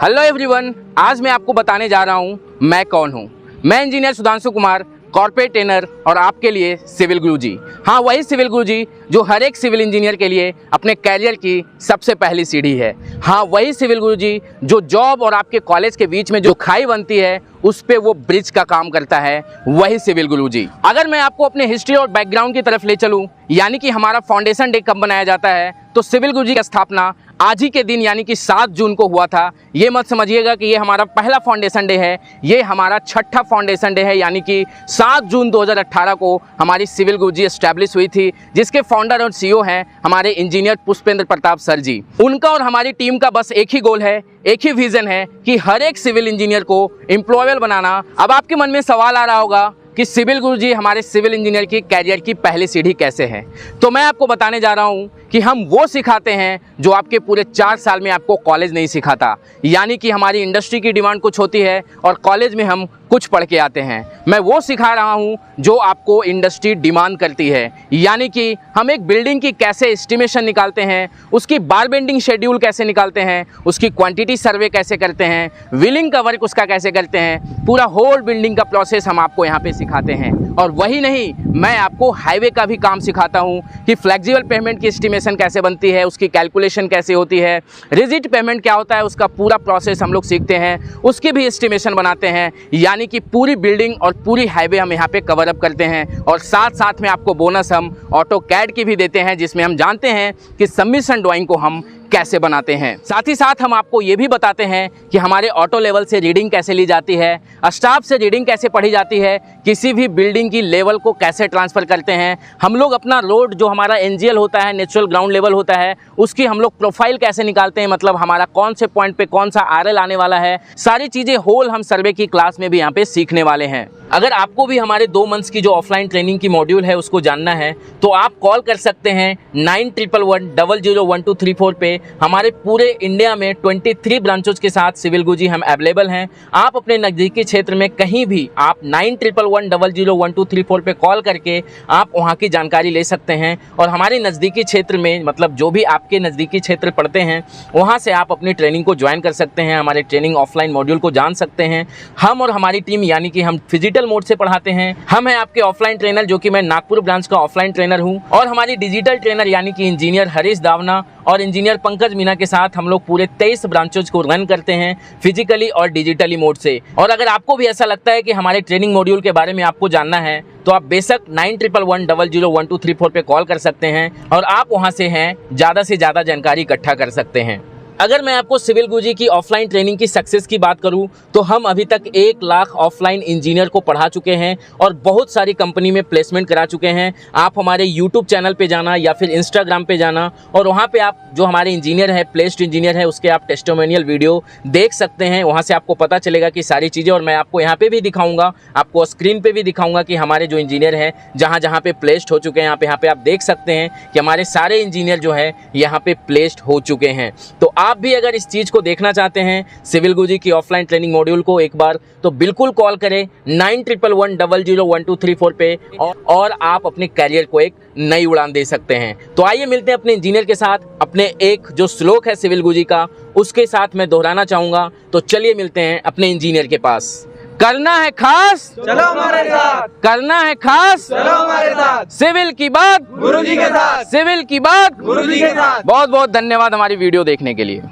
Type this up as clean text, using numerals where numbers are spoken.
Hello everyone, आज मैं आपको बताने जा रहा हूँ मैं कौन हूँ। मैं engineer Sudhanshu Kumar, corporate trainer और आपके लिए सिविल गुरुजी। हाँ, वही सिविल गुरुजी जो हर एक सिविल इंजीनियर के लिए अपने कैरियर की सबसे पहली सीढ़ी है। हाँ, वही सिविल गुरुजी जो जॉब और आपके कॉलेज के बीच में जो खाई बनती है उस पे वो ब्रिज का काम करता है, वही सिविल गुरुजी। अगर मैं आपको अपने हिस्ट्री और बैकग्राउंड की तरफ ले चलूँ, यानी कि हमारा फाउंडेशन डे कब मनाया जाता है, तो सिविल गुरुजी की स्थापना आज ही के दिन यानी कि 7 जून को हुआ था। ये मत समझिएगा कि ये हमारा पहला फाउंडेशन डे है, ये हमारा छठा फाउंडेशन डे है, यानी कि 7 जून 2018 को हमारी सिविल गुरुजी एस्टैब्लिश हुई थी, जिसके फाउंडर और सीईओ हैं हमारे इंजीनियर पुष्पेंद्र प्रताप सर जी। उनका और हमारी टीम का बस एक ही गोल है, एक ही विजन है कि हर एक सिविल इंजीनियर को एम्प्लॉयबल बनाना। अब आपके मन में सवाल आ रहा होगा कि सिविल गुरुजी हमारे सिविल इंजीनियर की कैरियर की पहली सीढ़ी कैसे है, तो मैं आपको बताने जा रहा हूं कि हम वो सिखाते हैं जो आपके पूरे 4 साल में आपको कॉलेज नहीं सिखाता। यानी कि हमारी इंडस्ट्री की डिमांड कुछ होती है और कॉलेज में हम कुछ पढ़ के आते हैं। मैं वो सिखा रहा हूं जो आपको इंडस्ट्री डिमांड करती है। यानी कि हम एक बिल्डिंग की कैसे एस्टिमेशन निकालते हैं, उसकी बार बेंडिंग शेड्यूल कैसे निकालते हैं, उसकी क्वांटिटी सर्वे कैसे करते हैं, विलिंग का वर्क उसका कैसे करते हैं, पूरा होल बिल्डिंग का प्रोसेस हम आपको यहाँ पे सिखाते हैं। और वही नहीं, मैं आपको हाईवे का भी काम सिखाता हूँ कि फ्लेक्सिबल पेमेंट की एस्टिमेशन कैसे बनती है, उसकी कैलकुलेशन कैसे होती है, रिजिड पेमेंट क्या होता है, उसका पूरा प्रोसेस हम लोग सीखते हैं, उसकी भी एस्टिमेशन बनाते हैं। यानी कि पूरी बिल्डिंग और पूरी हाईवे हम यहाँ पे कवर अप करते हैं। और साथ साथ में आपको बोनस हम ऑटो कैड की भी देते हैं, जिसमें हम जानते हैं कि सबमिशन ड्राइंग को हम कैसे बनाते हैं। साथ ही साथ हम आपको ये भी बताते हैं कि हमारे ऑटो लेवल से रीडिंग कैसे ली जाती है, स्टाफ से रीडिंग कैसे पढ़ी जाती है, किसी भी बिल्डिंग की लेवल को कैसे ट्रांसफ़र करते हैं हम लोग, अपना रोड जो हमारा एनजीएल होता है, नेचुरल ग्राउंड लेवल होता है, उसकी हम लोग प्रोफाइल कैसे निकालते हैं, मतलब हमारा कौन से पॉइंट पे कौन सा आरएल आने वाला है, सारी चीज़ें होल हम सर्वे की क्लास में भी यहाँ पे सीखने वाले हैं। अगर आपको भी हमारे 2 मंथ्स की जो ऑफलाइन ट्रेनिंग की मॉड्यूल है उसको जानना है तो आप कॉल कर सकते हैं 9111001234 पे। हमारे पूरे इंडिया में 23 ब्रांचों के साथ सिविल गुरुजी हम अवेलेबल हैं। आप अपने नज़दीकी क्षेत्र में कहीं भी आप 9111001234 पे कॉल करके आप वहाँ की जानकारी ले सकते हैं। और हमारे नज़दीकी क्षेत्र में, मतलब जो भी आपके नज़दीकी क्षेत्र पड़ते हैं, वहाँ से आप अपनी ट्रेनिंग को ज्वाइन कर सकते हैं, हमारे ट्रेनिंग ऑफलाइन मॉड्यूल को जान सकते हैं। हम और हमारी टीम, यानी कि हम डिजिटल मोड से पढ़ाते हैं। हम हैं आपके ऑफलाइन ट्रेनर, जो कि मैं नागपुर ब्रांच का ऑफलाइन ट्रेनर हूं, और हमारी डिजिटल ट्रेनर यानी कि इंजीनियर हरीश दावना और इंजीनियर पंकज मीना के साथ हम लोग पूरे 23 ब्रांचों को रन करते हैं फिजिकली और डिजिटली मोड से। और अगर आपको भी ऐसा लगता है कि हमारे ट्रेनिंग मॉड्यूल के बारे में आपको जानना है तो आप बेशक 9111001234 पे कॉल कर सकते हैं और आप वहां से हैं ज़्यादा से ज़्यादा जानकारी इकट्ठा कर सकते हैं। अगर मैं आपको सिविल गुरुजी की ऑफलाइन ट्रेनिंग की सक्सेस की बात करूं तो हम अभी तक 1 लाख ऑफलाइन इंजीनियर को पढ़ा चुके हैं और बहुत सारी कंपनी में प्लेसमेंट करा चुके हैं। आप हमारे यूट्यूब चैनल पे जाना या फिर इंस्टाग्राम पे जाना और वहां पे आप जो हमारे इंजीनियर है, प्लेस्ड इंजीनियर है, उसके आप टेस्टिमोनियल वीडियो देख सकते हैं। वहाँ से आपको पता चलेगा कि सारी चीज़ें, और मैं आपको यहाँ पर भी दिखाऊँगा, आपको स्क्रीन पर भी दिखाऊँगा कि हमारे जो इंजीनियर हैं जहाँ जहाँ पे प्लेस्ड हो चुके हैं, यहाँ पे आप देख सकते हैं कि हमारे सारे इंजीनियर जो है यहाँ पे प्लेस्ड हो चुके हैं। तो आप भी अगर इस चीज़ को देखना चाहते हैं, सिविल गुरुजी की ऑफलाइन ट्रेनिंग मॉड्यूल को एक बार, तो बिल्कुल कॉल करें 9111001234 पे और आप अपने करियर को एक नई उड़ान दे सकते हैं। तो आइए मिलते हैं अपने इंजीनियर के साथ। अपने एक जो श्लोक है सिविल गुरुजी का, उसके साथ मैं दोहराना चाहूँगा, तो चलिए मिलते हैं अपने इंजीनियर के पास। करना है खास, चलो हमारे साथ। करना है खास, चलो हमारे साथ। सिविल की बात गुरुजी के साथ। सिविल की बात गुरुजी के साथ। बहुत बहुत धन्यवाद हमारी वीडियो देखने के लिए।